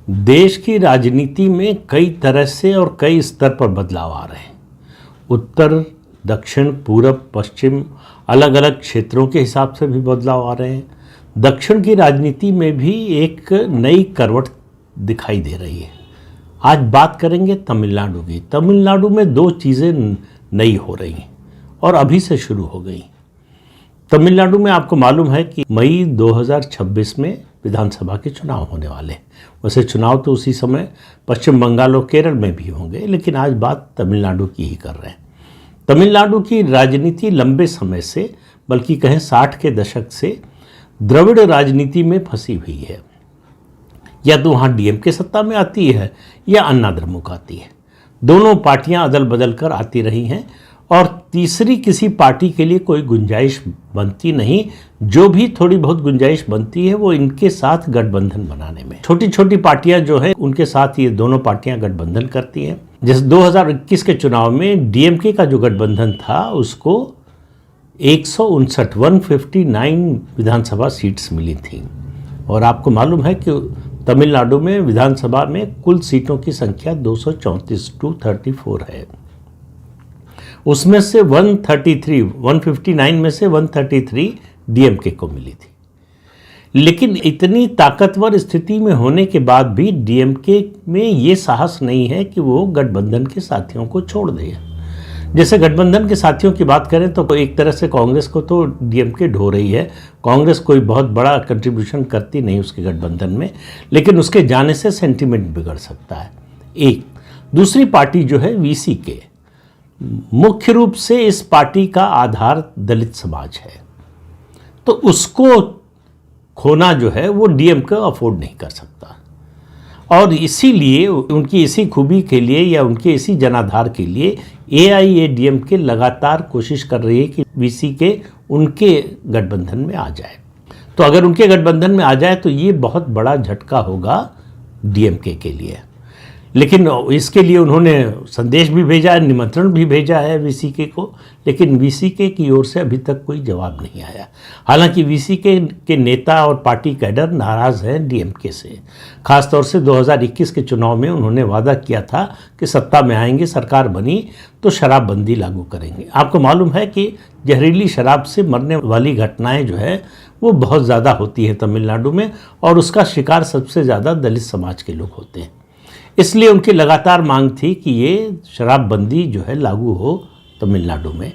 देश की राजनीति में कई तरह से और कई स्तर पर बदलाव आ रहे हैं। उत्तर, दक्षिण, पूरब, पश्चिम, अलग अलग क्षेत्रों के हिसाब से भी बदलाव आ रहे हैं। दक्षिण की राजनीति में भी एक नई करवट दिखाई दे रही है। आज बात करेंगे तमिलनाडु की। तमिलनाडु में दो चीज़ें नई हो रही हैं और अभी से शुरू हो गई। तमिलनाडु में आपको मालूम है कि मई 2026 में विधानसभा के चुनाव होने वाले हैं। वैसे चुनाव तो उसी समय पश्चिम बंगाल और केरल में भी होंगे, लेकिन आज बात तमिलनाडु की ही कर रहे हैं। तमिलनाडु की राजनीति लंबे समय से, बल्कि कहें 60 के दशक से द्रविड़ राजनीति में फंसी हुई है। या तो वहाँ डीएमके सत्ता में आती है या अन्ना द्रमुक आती है। दोनों पार्टियां अदल बदल कर आती रही हैं और तीसरी किसी पार्टी के लिए कोई गुंजाइश बनती नहीं। जो भी थोड़ी बहुत गुंजाइश बनती है वो इनके साथ गठबंधन बनाने में। छोटी छोटी पार्टियां जो है उनके साथ ये दोनों पार्टियां गठबंधन करती हैं। जैसे 2021 के चुनाव में डीएमके का जो गठबंधन था उसको 159 विधानसभा सीट्स मिली थी। और आपको मालूम है कि तमिलनाडु में विधानसभा में कुल सीटों की संख्या 234 है। उसमें से 159 में से 133 डीएमके को मिली थी। लेकिन इतनी ताकतवर स्थिति में होने के बाद भी डीएमके में ये साहस नहीं है कि वो गठबंधन के साथियों को छोड़ दे। जैसे गठबंधन के साथियों की बात करें तो एक तरह से कांग्रेस को तो डीएमके ढो रही है। कांग्रेस कोई बहुत बड़ा कंट्रीब्यूशन करती नहीं उसके गठबंधन में, लेकिन उसके जाने से सेंटीमेंट बिगड़ सकता है। एक दूसरी पार्टी जो है वीसीके, मुख्य रूप से इस पार्टी का आधार दलित समाज है, तो उसको खोना जो है वो डीएमके अफोर्ड नहीं कर सकता। और इसीलिए उनकी इसी खूबी के लिए या उनके इसी जनाधार के लिए एआईएडीएमके लगातार कोशिश कर रही है कि वीसीके उनके गठबंधन में आ जाए। तो अगर उनके गठबंधन में आ जाए तो ये बहुत बड़ा झटका होगा डीएमके के लिए। लेकिन इसके लिए उन्होंने संदेश भी भेजा है, निमंत्रण भी भेजा है वीसीके को, लेकिन वीसीके की ओर से अभी तक कोई जवाब नहीं आया। हालांकि वीसीके के नेता और पार्टी कैडर नाराज़ हैं डीएमके से। खासतौर से 2021 के चुनाव में उन्होंने वादा किया था कि सत्ता में आएंगे, सरकार बनी तो शराबबंदी लागू करेंगे। आपको मालूम है कि जहरीली शराब से मरने वाली घटनाएँ जो है वो बहुत ज़्यादा होती है तमिलनाडु में, और उसका शिकार सबसे ज़्यादा दलित समाज के लोग होते हैं। इसलिए उनकी लगातार मांग थी कि ये शराबबंदी जो है लागू हो तमिलनाडु में।